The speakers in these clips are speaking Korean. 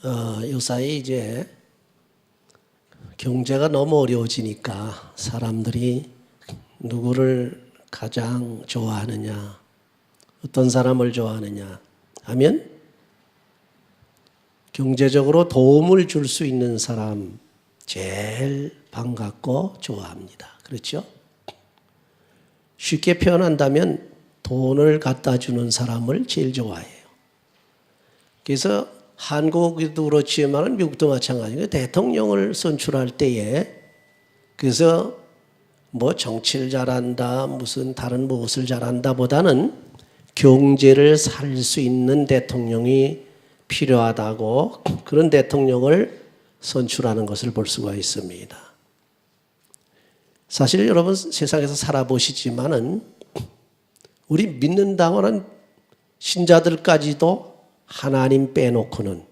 요사이 이제 경제가 너무 어려워지니까 사람들이 누구를 가장 좋아하느냐, 어떤 사람을 좋아하느냐 하면 경제적으로 도움을 줄 수 있는 사람 제일 반갑고 좋아합니다. 그렇죠? 쉽게 표현한다면 돈을 갖다 주는 사람을 제일 좋아해요. 그래서 한국도 그렇지만 미국도 마찬가지고 대통령을 선출할 때에 그래서 뭐 정치를 잘한다 무슨 다른 무엇을 잘한다 보다는 경제를 살 수 있는 대통령이 필요하다고 그런 대통령을 선출하는 것을 볼 수가 있습니다. 사실 여러분 세상에서 살아보시지만은 우리 믿는다고 하는 신자들까지도 하나님 빼놓고는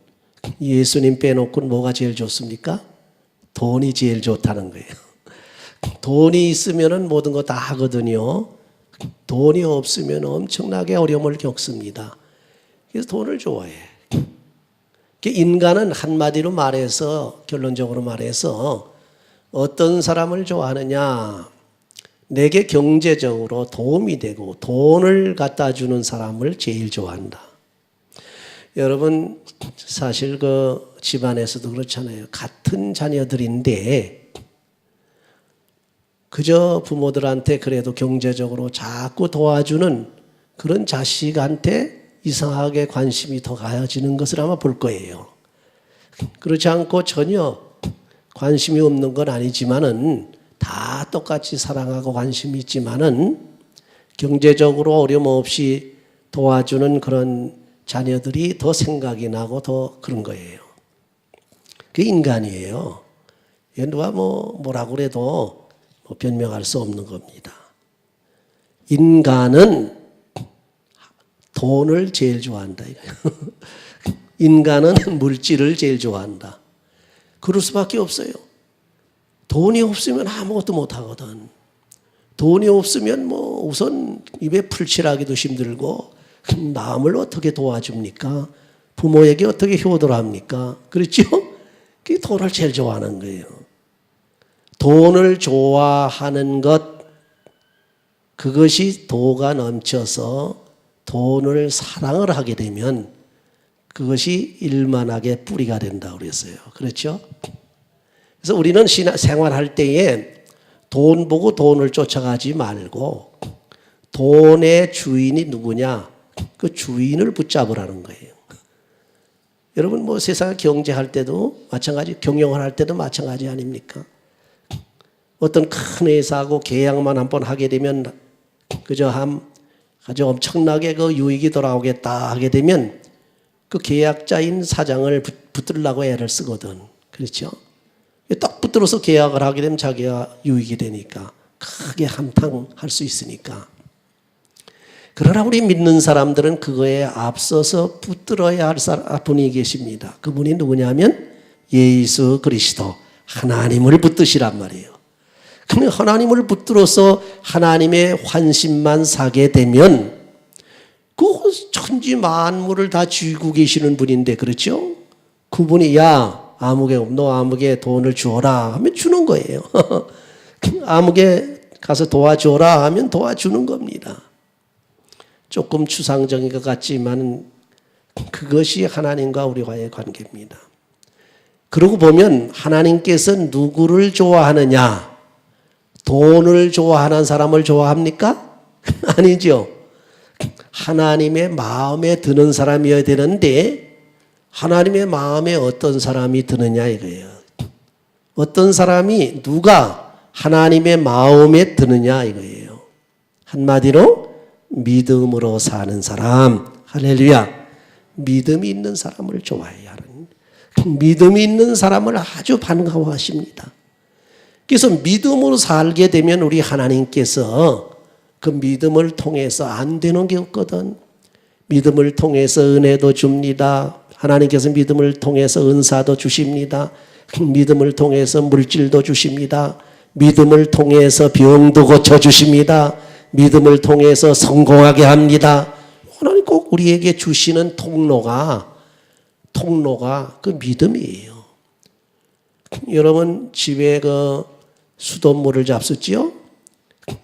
예수님 빼놓고는 뭐가 제일 좋습니까? 돈이 제일 좋다는 거예요. 돈이 있으면 모든 거 다 하거든요. 돈이 없으면 엄청나게 어려움을 겪습니다. 그래서 돈을 좋아해. 인간은 한마디로 말해서 결론적으로 말해서 어떤 사람을 좋아하느냐, 내게 경제적으로 도움이 되고 돈을 갖다 주는 사람을 제일 좋아한다. 여러분 사실 그 집안에서도 그렇잖아요. 같은 자녀들인데 그저 부모들한테 그래도 경제적으로 자꾸 도와주는 그런 자식한테 이상하게 관심이 더 가해지는 것을 아마 볼 거예요. 그렇지 않고 전혀 관심이 없는 건 아니지만은 다 똑같이 사랑하고 관심이 있지만은 경제적으로 어려움 없이 도와주는 그런 자녀들이 더 생각이 나고 더 그런 거예요. 그게 인간이에요. 누가 뭐라고 그래도 변명할 수 없는 겁니다. 인간은 돈을 제일 좋아한다. 인간은 물질을 제일 좋아한다. 그럴 수밖에 없어요. 돈이 없으면 아무것도 못하거든. 돈이 없으면 우선 입에 풀칠하기도 힘들고 남을 어떻게 도와줍니까? 부모에게 어떻게 효도를 합니까? 그렇죠? 그게 돈을 제일 좋아하는 거예요. 돈을 좋아하는 것, 그것이 도가 넘쳐서 돈을 사랑을 하게 되면 그것이 일만하게 뿌리가 된다고 그랬어요. 그렇죠? 그래서 우리는 생활할 때에 돈 보고 돈을 쫓아가지 말고 돈의 주인이 누구냐? 그 주인을 붙잡으라는 거예요. 여러분 세상 경제할 때도 마찬가지, 경영을 할 때도 마찬가지 아닙니까? 어떤 큰 회사하고 계약만 한번 하게 되면 그저 아주 엄청나게 그 유익이 돌아오겠다 하게 되면 그 계약자인 사장을 붙들려고 애를 쓰거든. 그렇죠? 딱 붙들어서 계약을 하게 되면 자기가 유익이 되니까 크게 한탕할 수 있으니까. 그러나 우리 믿는 사람들은 그거에 앞서서 붙들어야 할 분이 계십니다. 그분이 누구냐면 예수 그리스도 하나님을 붙드시란 말이에요. 그러면 하나님을 붙들어서 하나님의 환심만 사게 되면 그 천지 만물을 다 쥐고 계시는 분인데 그렇죠? 그분이 너 아무개 돈을 주어라 하면 주는 거예요. 아무개 가서 도와줘라 하면 도와주는 겁니다. 조금 추상적인 것 같지만 그것이 하나님과 우리와의 관계입니다. 그러고 보면 하나님께서 누구를 좋아하느냐? 돈을 좋아하는 사람을 좋아합니까? 아니죠. 하나님의 마음에 드는 사람이어야 되는데 하나님의 마음에 어떤 사람이 드느냐 이거예요. 어떤 사람이 누가 하나님의 마음에 드느냐 이거예요. 한마디로 믿음으로 사는 사람. 할렐루야. 믿음이 있는 사람을 좋아해야 하는, 믿음이 있는 사람을 아주 반가워하십니다. 그래서 믿음으로 살게 되면 우리 하나님께서 그 믿음을 통해서 안 되는 게 없거든. 믿음을 통해서 은혜도 줍니다. 하나님께서 믿음을 통해서 은사도 주십니다. 믿음을 통해서 물질도 주십니다. 믿음을 통해서 병도 고쳐주십니다. 믿음을 통해서 성공하게 합니다. 하나님 꼭 우리에게 주시는 통로가 통로가 그 믿음이에요. 여러분 집에 그 수돗물을 잡수지요?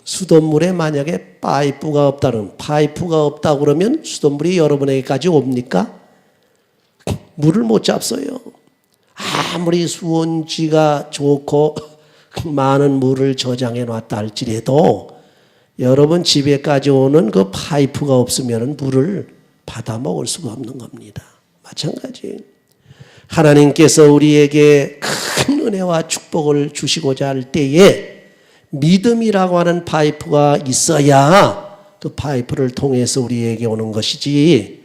수돗물에 만약에 파이프가 없다 그러면 수돗물이 여러분에게까지 옵니까? 물을 못 잡숴요. 아무리 수온지가 좋고 많은 물을 저장해 놨다 할지라도 여러분 집에까지 오는 그 파이프가 없으면 물을 받아 먹을 수가 없는 겁니다. 마찬가지. 하나님께서 우리에게 큰 은혜와 축복을 주시고자 할 때에 믿음이라고 하는 파이프가 있어야 그 파이프를 통해서 우리에게 오는 것이지,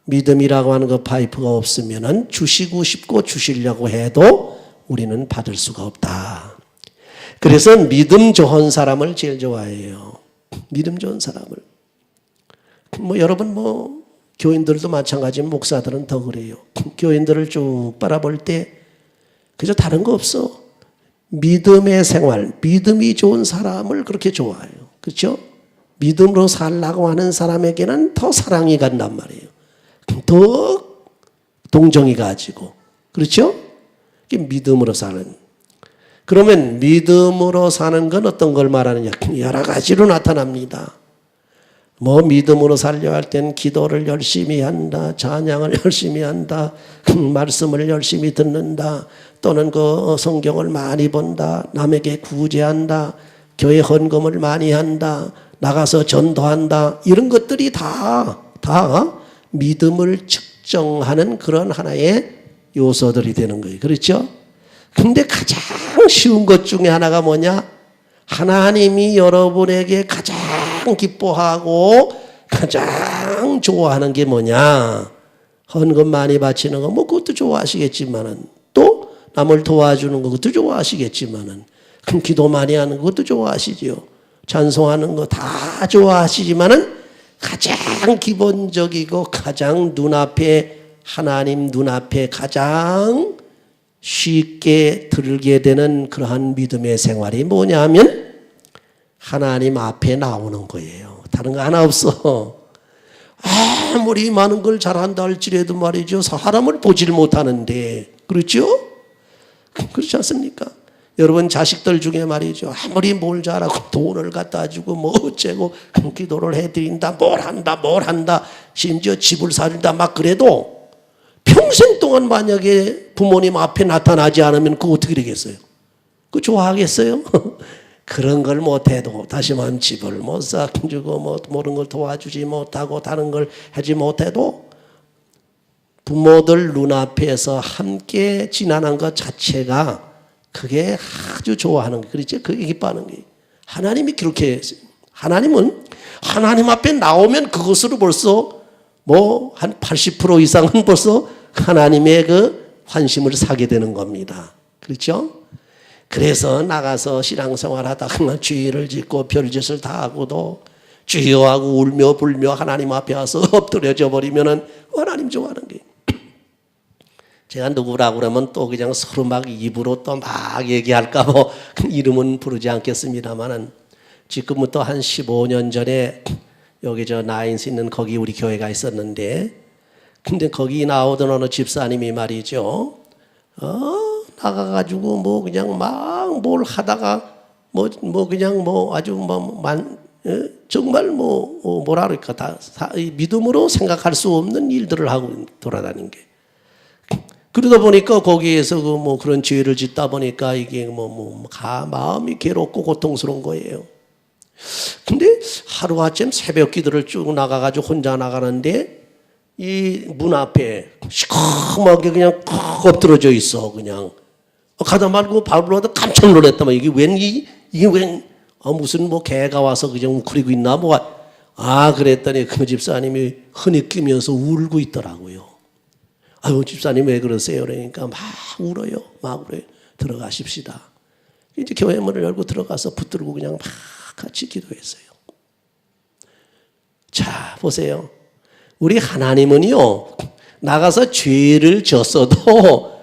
믿음이라고 하는 그 파이프가 없으면 주시고 싶고 주시려고 해도 우리는 받을 수가 없다. 그래서 믿음 좋은 사람을 제일 좋아해요. 믿음 좋은 사람을. 여러분 교인들도 마찬가지지만 목사들은 더 그래요. 교인들을 쭉 바라볼 때 그저 다른 거 없어. 믿음의 생활, 믿음이 좋은 사람을 그렇게 좋아해요. 그렇죠? 믿음으로 살라고 하는 사람에게는 더 사랑이 간단 말이에요. 더 동정이 가지고. 그렇죠? 믿음으로 사는. 그러면 믿음으로 사는 건 어떤 걸 말하느냐? 여러 가지로 나타납니다. 믿음으로 살려 할 때는 기도를 열심히 한다, 찬양을 열심히 한다, 말씀을 열심히 듣는다, 또는 그 성경을 많이 본다, 남에게 구제한다, 교회 헌금을 많이 한다, 나가서 전도한다, 이런 것들이 다 믿음을 측정하는 그런 하나의 요소들이 되는 거예요. 그렇죠? 근데 가장 쉬운 것 중에 하나가 뭐냐? 하나님이 여러분에게 가장 기뻐하고 가장 좋아하는 게 뭐냐? 헌금 많이 바치는 거 그것도 좋아하시겠지만은, 또 남을 도와주는 거 그것도 좋아하시겠지만은, 그럼 기도 많이 하는 거 그것도 좋아하시지요. 찬송하는 거 다 좋아하시지만은 가장 기본적이고 가장 눈앞에, 하나님 눈앞에 가장 쉽게 들게 되는 그러한 믿음의 생활이 뭐냐 하면 하나님 앞에 나오는 거예요. 다른 거 하나 없어. 아무리 많은 걸 잘한다 할지라도 말이죠, 사람을 보질 못하는데. 그렇죠? 그렇지 않습니까? 여러분 자식들 중에 말이죠, 아무리 뭘 잘하고 돈을 갖다 주고 어째고 기도를 해드린다, 뭘 한다, 심지어 집을 사준다 막 그래도 평생 동안 만약에 부모님 앞에 나타나지 않으면 그거 어떻게 되겠어요? 그거 좋아하겠어요? 그런 걸 못해도, 다시 말하면 집을 못 사주고 모든 걸 도와주지 못하고 다른 걸 하지 못해도 부모들 눈앞에서 함께 지나는 것 자체가 그게 아주 좋아하는 거, 그렇죠? 그게 기뻐하는 거예요. 하나님이 그렇게 했어요. 하나님은 하나님 앞에 나오면 그것으로 벌써 한 80% 이상은 벌써 하나님의 그 환심을 사게 되는 겁니다. 그렇죠? 그래서 나가서 신앙생활 하다가 죄를 짓고 별짓을 다 하고도 주여 하고 울며 불며 하나님 앞에 와서 엎드려져 버리면은 하나님 좋아하는 거예요. 제가 누구라고 그러면 또 그냥 서로 막 입으로 또 막 얘기할까 이름은 부르지 않겠습니다만은, 지금부터 한 15년 전에 여기 나인스 있는 거기 우리 교회가 있었는데, 근데 거기 나오던 어느 집사님이 말이죠, 나가가지고 그냥 막 뭘 하다가 그냥 아주 정말 뭐라 그럴까, 다 믿음으로 생각할 수 없는 일들을 하고 돌아다닌 게. 그러다 보니까 거기에서 그런 죄를 짓다 보니까 이게 마음이 괴롭고 고통스러운 거예요. 근데 하루아침 새벽 기도를 쭉 나가가지고 혼자 나가는데 이 문 앞에 시커멓게 그냥 엎드러져 있어. 그냥 가다 말고 바로 하다 깜짝 놀랐다만, 이게 웬 무슨 개가 와서 그냥 웅크리고 있나 그랬더니 그 집사님이 흐느끼면서 울고 있더라고요. 아유, 집사님 왜 그러세요? 그러니까 막 울어요. 들어가십시다. 이제 교회 문을 열고 들어가서 붙들고 그냥 막 같이 기도했어요. 자, 보세요. 우리 하나님은요, 나가서 죄를 졌어도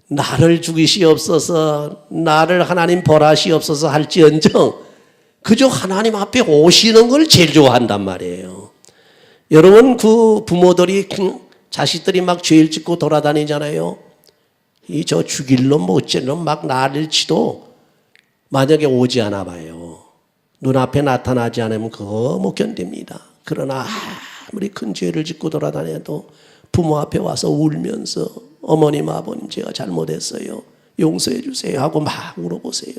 나를 죽이시옵소서, 나를 하나님 벌하시옵소서 할지언정 그저 하나님 앞에 오시는 걸 제일 좋아한단 말이에요. 여러분, 그 부모들이 자식들이 막 죄를 짓고 돌아다니잖아요. 이 저 죽일 놈 뭐 어째 놈 막 난리를 치도 만약에 오지 않아 봐요. 눈앞에 나타나지 않으면 그거 못 견딥니다. 그러나 아무리 큰 죄를 짓고 돌아다녀도 부모 앞에 와서 울면서 어머님 아버님 제가 잘못했어요. 용서해 주세요 하고 막 울어보세요.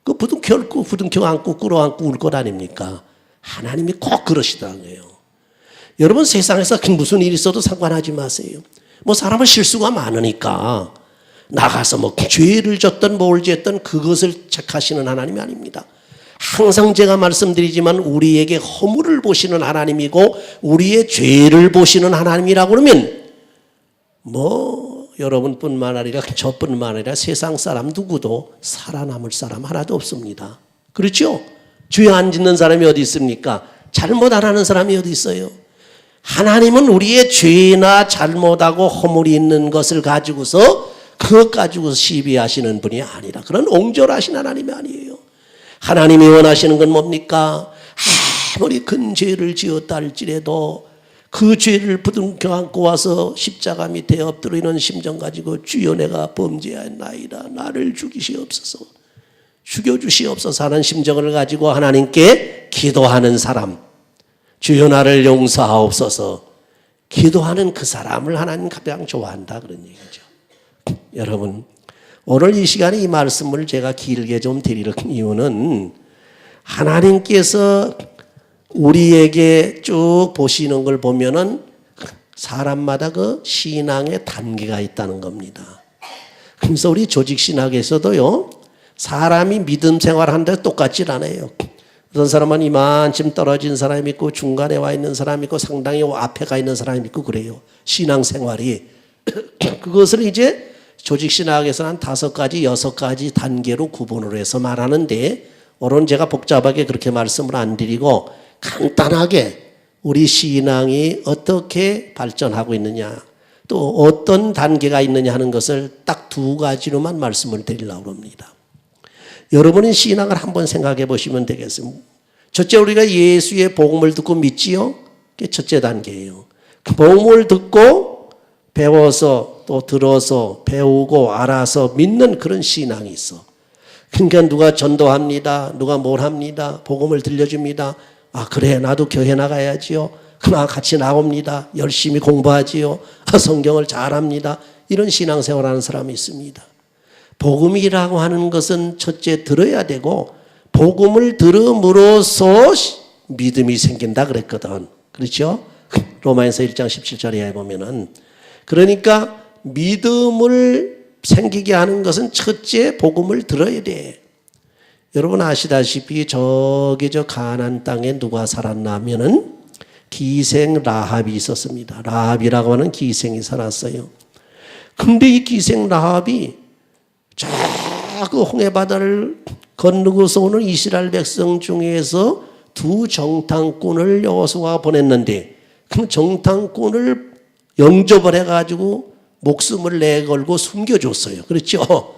그 결코 부둥켜 안고 끌어안고 울 것 아닙니까? 하나님이 꼭 그러시다는 거예요. 여러분 세상에서 무슨 일이 있어도 상관하지 마세요. 뭐 사람은 실수가 많으니까 나가서 뭐 죄를 졌든 뭘 졌든 그것을 책하시는 하나님이 아닙니다. 항상 제가 말씀드리지만 우리에게 허물을 보시는 하나님이고 우리의 죄를 보시는 하나님이라고 그러면 뭐 여러분뿐만 아니라 저뿐만 아니라 세상 사람 누구도 살아남을 사람 하나도 없습니다. 그렇죠? 죄 안 짓는 사람이 어디 있습니까? 잘못 안 하는 사람이 어디 있어요? 하나님은 우리의 죄나 잘못하고 허물이 있는 것을 가지고서 그것 가지고서 시비하시는 분이 아니라 그런 옹졸하신 하나님이 아니에요. 하나님이 원하시는 건 뭡니까? 아무리 큰 죄를 지었다 할지라도 그 죄를 부둥켜 안고 와서 십자가 밑에 엎드려 있는 심정 가지고 주여 내가 범죄하였나이다. 나를 죽이시옵소서. 죽여주시옵소서 하는 심정을 가지고 하나님께 기도하는 사람. 주여 나를 용서하옵소서. 기도하는 그 사람을 하나님 가장 좋아한다 그런 얘기죠. 여러분 오늘 이 시간에 이 말씀을 제가 길게 좀 드릴 이유는 하나님께서 우리에게 쭉 보시는 걸 보면은 사람마다 그 신앙의 단계가 있다는 겁니다. 그래서 우리 조직신학에서도요 사람이 믿음 생활하는데 똑같지 않아요. 어떤 사람은 이만큼 떨어진 사람이 있고 중간에 와 있는 사람이 있고 상당히 앞에 가 있는 사람이 있고 그래요. 신앙생활이. 그것을 이제 조직신학에서는 한 5가지, 6가지 단계로 구분을 해서 말하는데 오늘은 제가 복잡하게 그렇게 말씀을 안 드리고 간단하게 우리 신앙이 어떻게 발전하고 있느냐 또 어떤 단계가 있느냐 하는 것을 딱 2가지로만 말씀을 드리려고 합니다. 여러분은 신앙을 한번 생각해 보시면 되겠습니다. 첫째 우리가 예수의 복음을 듣고 믿지요. 그게 첫째 단계예요. 그 복음을 듣고 배워서 또 들어서 배우고 알아서 믿는 그런 신앙이 있어. 그러니까 누가 전도합니다. 누가 뭘 합니다. 복음을 들려줍니다. 아 그래 나도 교회 나가야지요. 그나 같이 나옵니다. 열심히 공부하지요. 성경을 잘합니다. 이런 신앙생활하는 사람이 있습니다. 복음이라고 하는 것은 첫째 들어야 되고 복음을 들음으로써 믿음이 생긴다 그랬거든. 그렇죠? 로마에서 1장 17절에 보면은 그러니까 믿음을 생기게 하는 것은 첫째 복음을 들어야 돼. 여러분 아시다시피 저기 저 가나안 땅에 누가 살았나 하면은 기생 라합이 있었습니다. 라합이라고 하는 기생이 살았어요. 근데 이 기생 라합이 저 그 홍해바다를 건너고서 오는 이스라엘 백성 중에서 2 정탐꾼을 여호수아가 보냈는데 그 정탐꾼을 영접을 해가지고 목숨을 내걸고 숨겨줬어요. 그렇죠?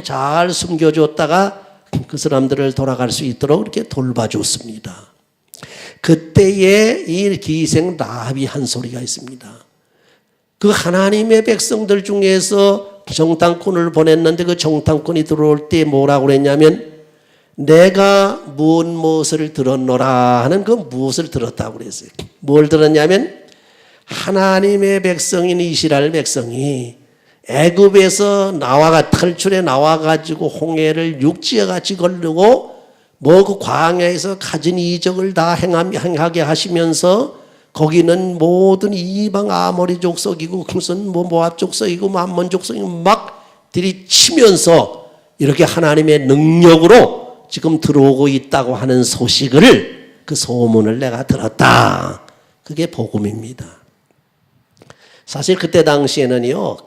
잘 숨겨줬다가 그 사람들을 돌아갈 수 있도록 이렇게 돌봐줬습니다. 그때에 이 기생 라합이 한 소리가 있습니다. 그 하나님의 백성들 중에서 정탐꾼을 보냈는데 그 정탐꾼이 들어올 때 뭐라고 그랬냐면 내가 무엇을 들었노라 하는 그 무엇을 들었다고 그랬어요. 뭘 들었냐면 하나님의 백성인 이스라엘 백성이 애굽에서 탈출해 나와가지고 홍해를 육지와 같이 걸르고 뭐 그 광야에서 가진 이적을 다 행하게 하시면서 거기는 모든 이방 아모리 족속이고 무슨 뭐 모압 족속이고 암몬 족속이고 막 들이치면서 이렇게 하나님의 능력으로 지금 들어오고 있다고 하는 소식을 그 소문을 내가 들었다. 그게 복음입니다. 사실 그때 당시에는요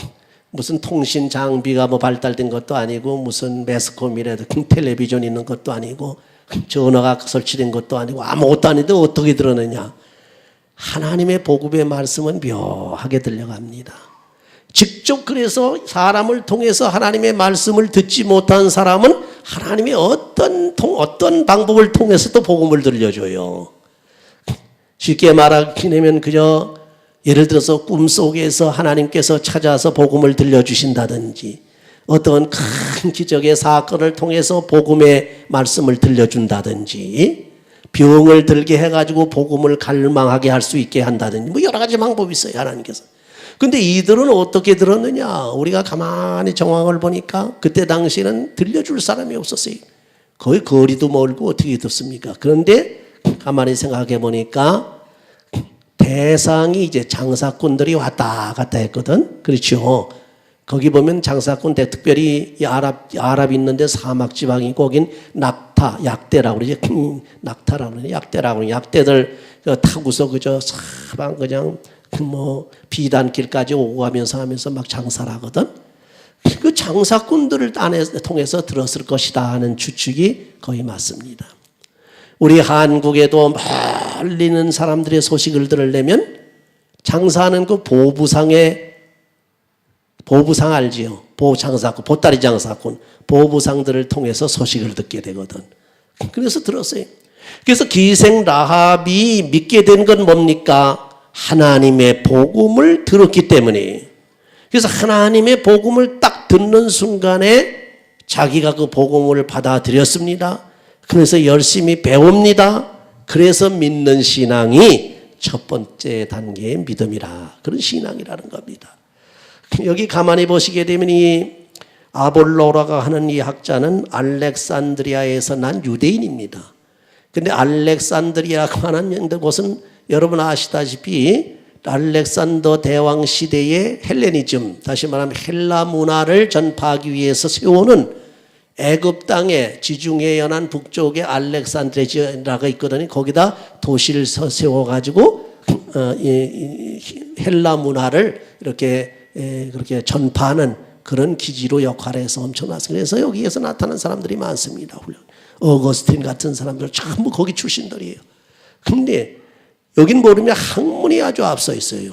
무슨 통신 장비가 뭐 발달된 것도 아니고 무슨 매스컴이라도 텔레비전 있는 것도 아니고 전화가 설치된 것도 아니고 아무것도 아닌데 어떻게 들었느냐. 하나님의 복음의 말씀은 묘하게 들려갑니다. 직접 그래서 사람을 통해서 하나님의 말씀을 듣지 못한 사람은 하나님의 어떤 방법을 통해서도 복음을 들려줘요. 쉽게 말하면 그저 예를 들어서 꿈속에서 하나님께서 찾아서 복음을 들려주신다든지 어떤 큰 기적의 사건을 통해서 복음의 말씀을 들려준다든지 병을 들게 해가지고 복음을 갈망하게 할 수 있게 한다든지 뭐 여러 가지 방법이 있어요, 하나님께서. 근데 이들은 어떻게 들었느냐? 우리가 가만히 정황을 보니까 그때 당시에는 들려줄 사람이 없었어요. 거의 거리도 멀고 어떻게 듣습니까? 그런데 가만히 생각해 보니까 대상이 이제 장사꾼들이 왔다 갔다 했거든. 그렇죠. 거기 보면 장사꾼 특별히 아랍 있는데 사막 지방이 거긴 낙타, 약대라고 그러지. 낙타라고 그러지. 약대라고 그러지. 약대들 타고서 그저 사방 그냥 뭐 비단길까지 오고 가면서 하면서 막 장사를 하거든. 그 장사꾼들을 통해서 들었을 것이다 하는 추측이 거의 맞습니다. 우리 한국에도 멀리 있는 사람들의 소식을 들으려면 장사하는 그 보부상 알지요? 장사꾼, 보따리 장사꾼, 보부상들을 통해서 소식을 듣게 되거든. 그래서 들었어요. 그래서 기생 라합이 믿게 된 건 뭡니까? 하나님의 복음을 들었기 때문에. 그래서 하나님의 복음을 딱 듣는 순간에 자기가 그 복음을 받아들였습니다. 그래서 열심히 배웁니다. 그래서 믿는 신앙이 첫 번째 단계의 믿음이라, 그런 신앙이라는 겁니다. 여기 가만히 보시게 되면 이 아볼로라고 하는 이 학자는 알렉산드리아에서 난 유대인입니다. 근데 알렉산드리아라고 하는 곳은 여러분 아시다시피 알렉산더 대왕 시대의 헬레니즘, 다시 말하면 헬라 문화를 전파하기 위해서 세우는 애굽 땅에 지중해 연안 북쪽에 알렉산드리아가 있거든요. 거기다 도시를 세워가지고 헬라 문화를 이렇게 그렇게 전파하는 그런 기지로 역할해서 엄청났어요. 그래서 여기에서 나타난 사람들이 많습니다. 어거스틴 같은 사람들 전부 거기 출신들이에요. 근데 여긴 모르면 학문이 아주 앞서 있어요.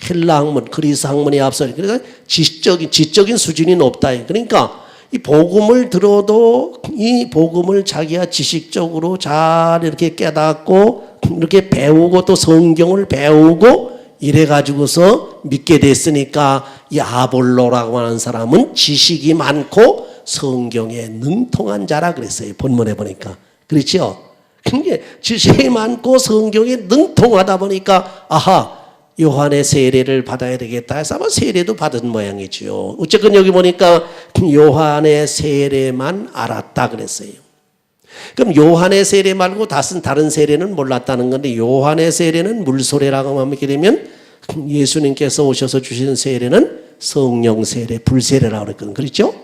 헬라 학문, 그리스 학문이 앞서 있어요. 그러니까 지적인 수준이 높다. 그러니까 이 복음을 들어도 이 복음을 자기가 지식적으로 잘 이렇게 깨닫고 이렇게 배우고 또 성경을 배우고 이래가지고서 믿게 됐으니까 이 아볼로라고 하는 사람은 지식이 많고 성경에 능통한 자라 그랬어요. 본문에 보니까. 그렇죠? 근데 지식이 많고 성경에 능통하다 보니까 아하, 요한의 세례를 받아야 되겠다 해서 아마 세례도 받은 모양이죠. 어쨌건 여기 보니까 요한의 세례만 알았다 그랬어요. 그럼 요한의 세례 말고 다른 세례는 몰랐다는 건데, 요한의 세례는 물소례라고 하게 되면 예수님께서 오셔서 주신 세례는 성령 세례, 불세례라고 그랬거든요. 그렇죠?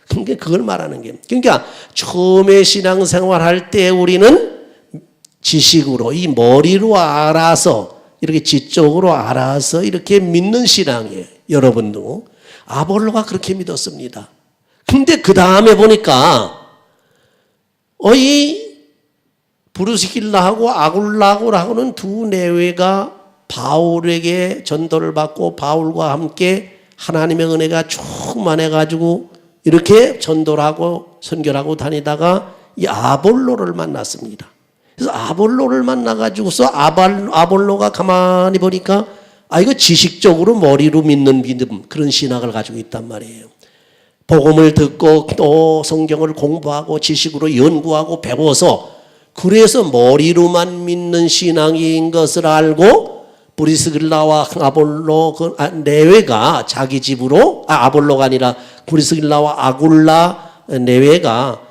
그러니까 그걸 말하는 게, 그러니까 처음에 신앙생활 할 때 우리는 지식으로 이 머리로 알아서 이렇게 지적으로 알아서 이렇게 믿는 신앙이에요. 여러분도 아볼로가 그렇게 믿었습니다. 근데 그 다음에 보니까 이 브루스길라하고 아굴라고라고는 두 내외가 바울에게 전도를 받고 바울과 함께 하나님의 은혜가 충만해가지고 이렇게 전도를 하고 선교를 하고 다니다가 이 아볼로를 만났습니다. 그래서 아볼로를 만나가지고서 아볼로가 가만히 보니까 이거 지식적으로 머리로 믿는 믿음, 그런 신학을 가지고 있단 말이에요. 복음을 듣고 또 성경을 공부하고 지식으로 연구하고 배워서 그래서 머리로만 믿는 신앙인 것을 알고 브리스길라와 아볼로 내외가 자기 집으로 아볼로가 아니라 브리스길라와 아굴라 내외가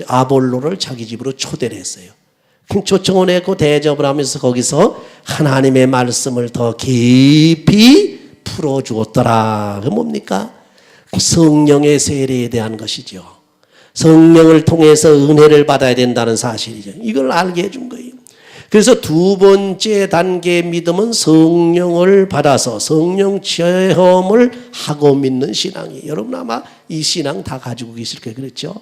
아볼로를 자기 집으로 초대를 했어요. 초청을 했고 대접을 하면서 거기서 하나님의 말씀을 더 깊이 풀어주었더라. 그 뭡니까? 성령의 세례에 대한 것이죠. 성령을 통해서 은혜를 받아야 된다는 사실이죠. 이걸 알게 해준 거예요. 그래서 두 번째 단계의 믿음은 성령을 받아서 성령 체험을 하고 믿는 신앙이에요. 여러분 아마 이 신앙 다 가지고 계실 거예요. 그렇죠?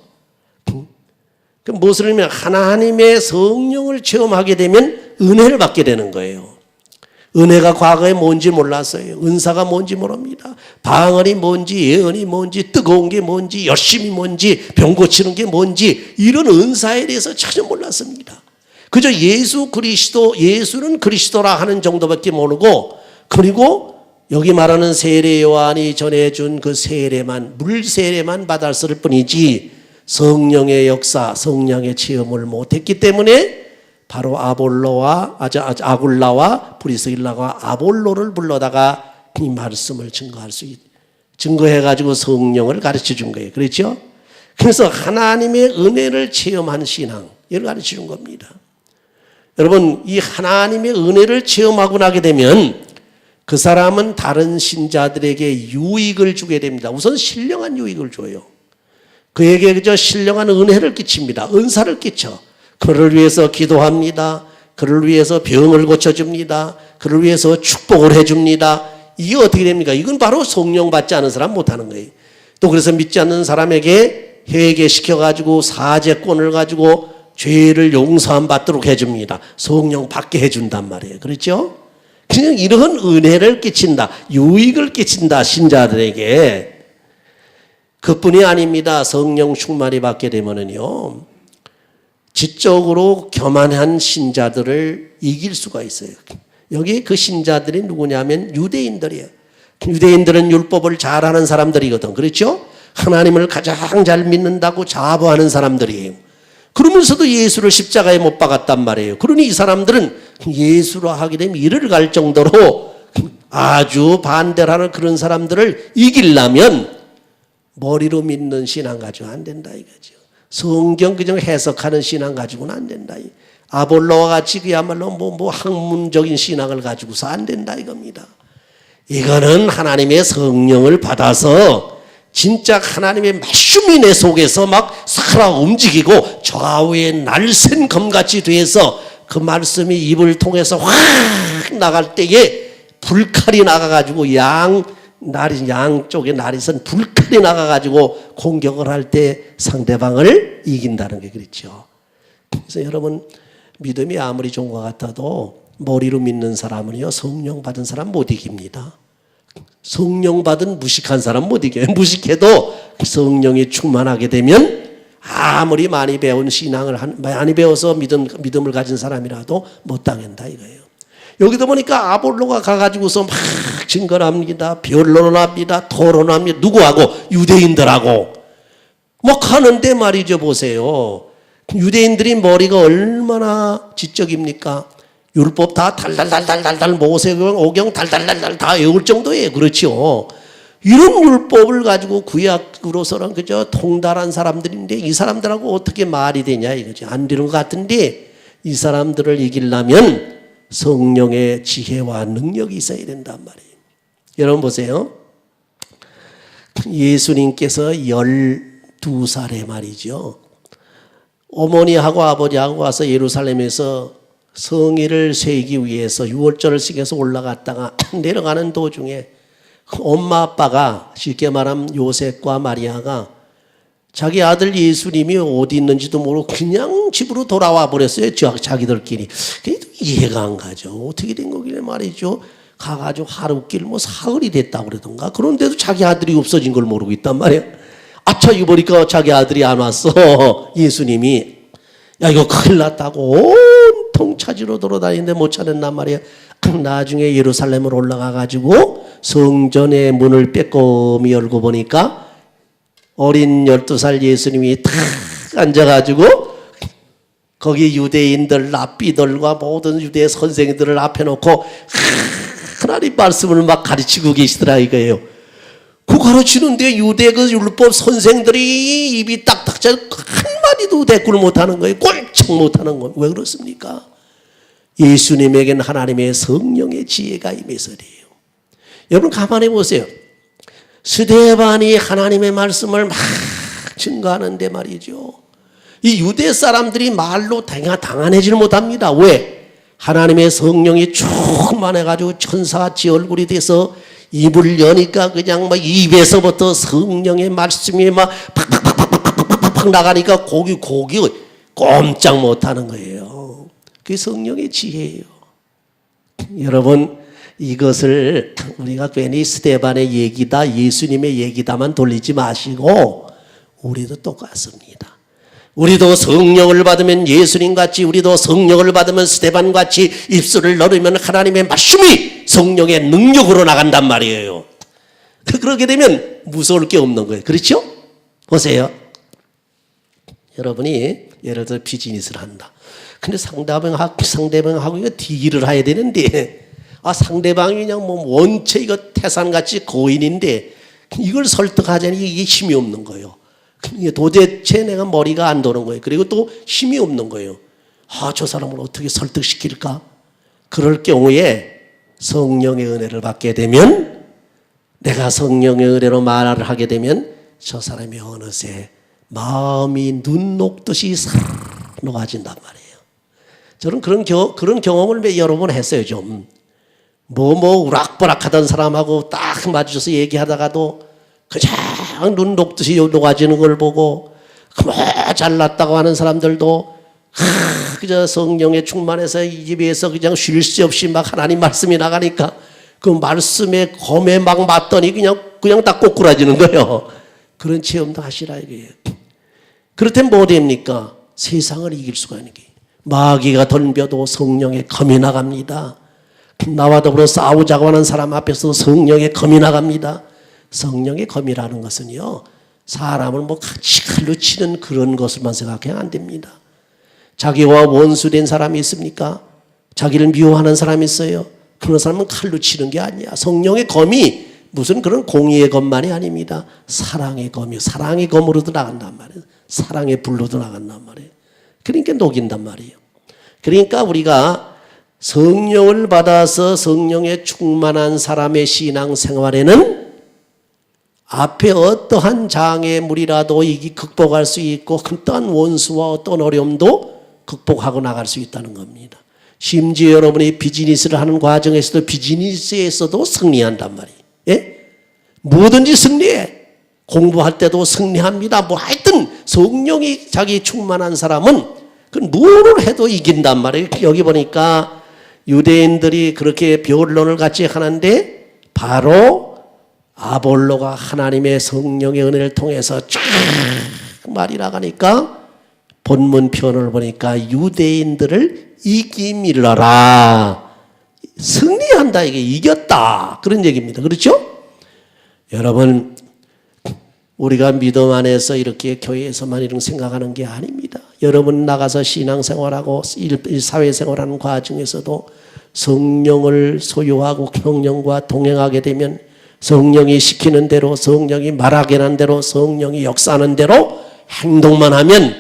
그럼 무엇을 하면 하나님의 성령을 체험하게 되면 은혜를 받게 되는 거예요. 은혜가 과거에 뭔지 몰랐어요. 은사가 뭔지 모릅니다. 방언이 뭔지, 예언이 뭔지, 뜨거운 게 뭔지, 열심이 뭔지, 병 고치는 게 뭔지, 이런 은사에 대해서 전혀 몰랐습니다. 그저 예수는 그리스도라 하는 정도밖에 모르고 그리고 여기 말하는 세례 요한이 전해준 그 세례만, 물 세례만 받았을 뿐이지 성령의 역사, 성령의 체험을 못했기 때문에 바로 아굴라와 브리스길라가 아볼로를 불러다가 이 말씀을 증거해가지고 성령을 가르쳐 준 거예요. 그렇죠? 그래서 하나님의 은혜를 체험한 신앙, 이걸 가르쳐 준 겁니다. 여러분, 이 하나님의 은혜를 체험하고 나게 되면 그 사람은 다른 신자들에게 유익을 주게 됩니다. 우선 신령한 유익을 줘요. 그에게 그저 신령한 은혜를 끼칩니다. 은사를 끼쳐. 그를 위해서 기도합니다. 그를 위해서 병을 고쳐줍니다. 그를 위해서 축복을 해줍니다. 이게 어떻게 됩니까? 이건 바로 성령 받지 않은 사람 못하는 거예요. 또 그래서 믿지 않는 사람에게 회개시켜가지고 사죄권을 가지고 죄를 용서함 받도록 해줍니다. 성령 받게 해준단 말이에요. 그렇죠? 그냥 이런 은혜를 끼친다. 유익을 끼친다. 신자들에게. 그뿐이 아닙니다. 성령 충만이 받게 되면은요, 지적으로 교만한 신자들을 이길 수가 있어요. 여기 그 신자들이 누구냐면 유대인들이에요. 유대인들은 율법을 잘하는 사람들이거든. 그렇죠? 하나님을 가장 잘 믿는다고 자부하는 사람들이에요. 그러면서도 예수를 십자가에 못 박았단 말이에요. 그러니 이 사람들은 예수로 하게 되면 이를 갈 정도로 아주 반대를 하는 그런 사람들을 이기려면 머리로 믿는 신앙 가지고 안 된다 이거죠. 성경 그냥 해석하는 신앙 가지고는 안 된다. 아볼로와 같이 그야말로 뭐 학문적인 신앙을 가지고서 안 된다 이겁니다. 이거는 하나님의 성령을 받아서 진짜 하나님의 말씀이 내 속에서 막 살아 움직이고 좌우에 날쌘 검같이 돼서 그 말씀이 입을 통해서 확 나갈 때에 불칼이 나가가지고 양쪽에 날이 선 불칼이 나가가지고 공격을 할 때 상대방을 이긴다는 게 그렇죠. 그래서 여러분, 믿음이 아무리 좋은 것 같아도 머리로 믿는 사람은요, 성령 받은 사람 못 이깁니다. 성령 받은 무식한 사람 못 이겨요. 무식해도 성령이 충만하게 되면 아무리 많이 배운 신앙을 많이 배워서 믿음을 가진 사람이라도 못 당한다 이거예요. 여기도 보니까 아볼로가 가가지고서 막 증거합니다. 변론을 합니다. 토론합니다. 누구하고? 유대인들하고. 막 하는데 말이죠. 보세요. 유대인들이 머리가 얼마나 지적입니까? 율법 다 달달달달달 모세경 오경 달달달달 다 외울 정도예요. 그렇죠. 이런 율법을 가지고 구약으로서는 그저 통달한 사람들인데 이 사람들하고 어떻게 말이 되냐 이거죠. 안 되는 것 같은데 이 사람들을 이기려면 성령의 지혜와 능력이 있어야 된단 말이에요. 여러분 보세요. 예수님께서 12살에 말이죠. 어머니하고 아버지하고 와서 예루살렘에서 성의를 세기 위해서 유월절을 지켜서 올라갔다가 내려가는 도중에 엄마 아빠가 쉽게 말하면 요셉과 마리아가 자기 아들 예수님이 어디 있는지도 모르고 그냥 집으로 돌아와 버렸어요. 자기들끼리. 이해가 안 가죠. 어떻게 된 거길래 말이죠. 가가지고 하루길 사흘이 됐다고 그러던가. 그런데도 자기 아들이 없어진 걸 모르고 있단 말이에요. 아차 이거 보니까 자기 아들이 안 왔어. 예수님이. 야 이거 큰일 났다고 온통 찾으러 돌아다니는데 못 찾았단 말이에요. 나중에 예루살렘으로 올라가가지고 성전의 문을 빼꼼히 열고 보니까 어린 12살 예수님이 탁 앉아가지고 거기 유대인들 랍비들과 모든 유대 선생들을 앞에 놓고 하나님 말씀을 막 가르치고 계시더라 이거예요. 그 가르치는데 유대 그 율법 선생들이 입이 딱딱 잘 한마디도 대꾸를 못하는 거예요. 꼴쩍 못하는 거예요. 왜 그렇습니까? 예수님에게는 하나님의 성령의 지혜가 임해서래요. 여러분 가만히 보세요. 스데반이 하나님의 말씀을 막 증거하는데 말이죠. 이 유대 사람들이 말로 당안해질 못합니다. 왜? 하나님의 성령이 충만해가지고 천사같이 얼굴이 돼서 입을 여니까 그냥 막 입에서부터 성령의 말씀이 막 팍팍팍팍팍팍 나가니까 고기 꼼짝 못하는 거예요. 그게 성령의 지혜예요. 여러분 이것을 우리가 괜히 스데반의 얘기다 예수님의 얘기다만 돌리지 마시고 우리도 똑같습니다. 우리도 성령을 받으면 예수님같이, 우리도 성령을 받으면 스데반같이 입술을 열으면 하나님의 말씀이 성령의 능력으로 나간단 말이에요. 그렇게 되면 무서울 게 없는 거예요. 그렇죠? 보세요. 여러분이 예를 들어 비즈니스를 한다. 근데 상대방하고 이거 딜을 해야 되는데, 상대방이 그냥 뭐 원체 이거 태산같이 고인인데 이걸 설득하자니 이게 힘이 없는 거예요. 도대체 내가 머리가 안 도는 거예요. 그리고 또 힘이 없는 거예요. 저 사람을 어떻게 설득시킬까? 그럴 경우에 성령의 은혜를 받게 되면, 내가 성령의 은혜로 말을 하게 되면 저 사람이 어느새 마음이 눈 녹듯이 싹 녹아진단 말이에요. 저는 그런 경험을 여러 번 했어요. 좀 우락부락하던 사람하고 딱 마주쳐서 얘기하다가도 그냥 눈 녹듯이 녹아지는 걸 보고, 잘났다고 하는 사람들도 그저 성령에 충만해서 이 집에서 그냥 쉴 새 없이 막 하나님 말씀이 나가니까 그 말씀에 검에 막 맞더니 그냥 다 꼬꾸라지는 거예요. 그런 체험도 하시라 이거예요. 그렇다면 뭐 됩니까? 세상을 이길 수가 있는 게, 마귀가 덤벼도 성령의 검이 나갑니다. 나와 더불어 싸우자고 하는 사람 앞에서 성령의 검이 나갑니다. 성령의 검이라는 것은요, 사람을 같이 칼로 치는 그런 것을만 생각해야 안 됩니다. 자기와 원수된 사람이 있습니까? 자기를 미워하는 사람이 있어요. 그런 사람은 칼로 치는 게 아니야. 성령의 검이 무슨 그런 공의의 검만이 아닙니다. 사랑의 검이요. 사랑의 검으로도 나간단 말이에요. 사랑의 불로도 나간단 말이에요. 그러니까 녹인단 말이에요. 그러니까 우리가 성령을 받아서 성령에 충만한 사람의 신앙생활에는 앞에 어떠한 장애물이라도 극복할 수 있고, 어떠한 원수와 어떤 어려움도 극복하고 나갈 수 있다는 겁니다. 심지어 여러분이 비즈니스를 하는 과정에서도, 비즈니스에서도 승리한단 말이에요. 예? 뭐든지 승리해. 공부할 때도 승리합니다. 하여튼 성령이 자기 충만한 사람은 그 뭐를 해도 이긴단 말이에요. 여기 보니까 유대인들이 그렇게 변론을 같이 하는데, 바로 아볼로가 하나님의 성령의 은혜를 통해서 쫙 말이 나가니까 본문 편을 보니까 유대인들을 이기밀러라, 승리한다, 이게 이겼다, 그런 얘기입니다. 그렇죠? 여러분, 우리가 믿음 안에서 이렇게 교회에서만 이런 생각하는 게 아닙니다. 여러분 나가서 신앙생활하고 사회생활하는 과정에서도 성령을 소유하고 성령과 동행하게 되면, 성령이 시키는 대로, 성령이 말하게 하는 대로, 성령이 역사하는 대로 행동만 하면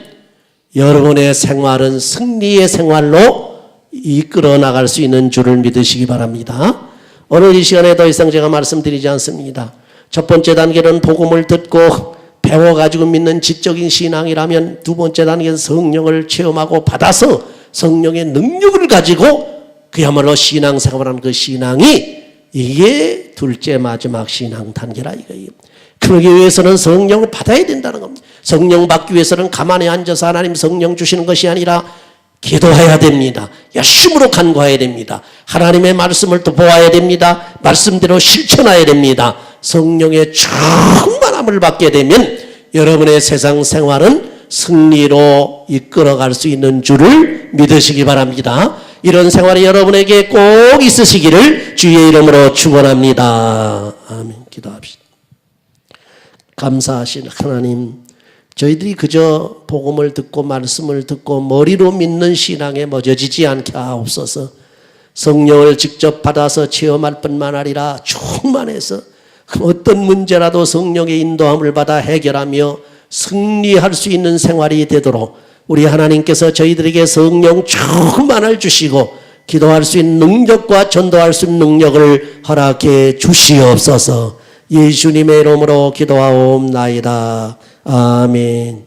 여러분의 생활은 승리의 생활로 이끌어 나갈 수 있는 줄을 믿으시기 바랍니다. 오늘 이 시간에 더 이상 제가 말씀드리지 않습니다. 첫 번째 단계는 복음을 듣고 배워가지고 믿는 지적인 신앙이라면, 두 번째 단계는 성령을 체험하고 받아서 성령의 능력을 가지고 그야말로 신앙생활하는 그 신앙이, 이게 둘째 마지막 신앙 단계라 이거예요. 그러기 위해서는 성령을 받아야 된다는 겁니다. 성령 받기 위해서는 가만히 앉아서 하나님 성령 주시는 것이 아니라 기도해야 됩니다. 열심으로 간구해야 됩니다. 하나님의 말씀을 또 보아야 됩니다. 말씀대로 실천해야 됩니다. 성령의 충만함을 받게 되면 여러분의 세상 생활은 승리로 이끌어갈 수 있는 줄을 믿으시기 바랍니다. 이런 생활이 여러분에게 꼭 있으시기를 주의 이름으로 축원합니다. 아멘. 기도합시다. 감사하신 하나님, 저희들이 그저 복음을 듣고 말씀을 듣고 머리로 믿는 신앙에 멎어지지 않게 하옵소서. 성령을 직접 받아서 체험할 뿐만 아니라 충만해서 어떤 문제라도 성령의 인도함을 받아 해결하며 승리할 수 있는 생활이 되도록 우리 하나님께서 저희들에게 성령 충만을 주시고 기도할 수 있는 능력과 전도할 수 있는 능력을 허락해 주시옵소서. 예수님의 이름으로 기도하옵나이다. 아멘.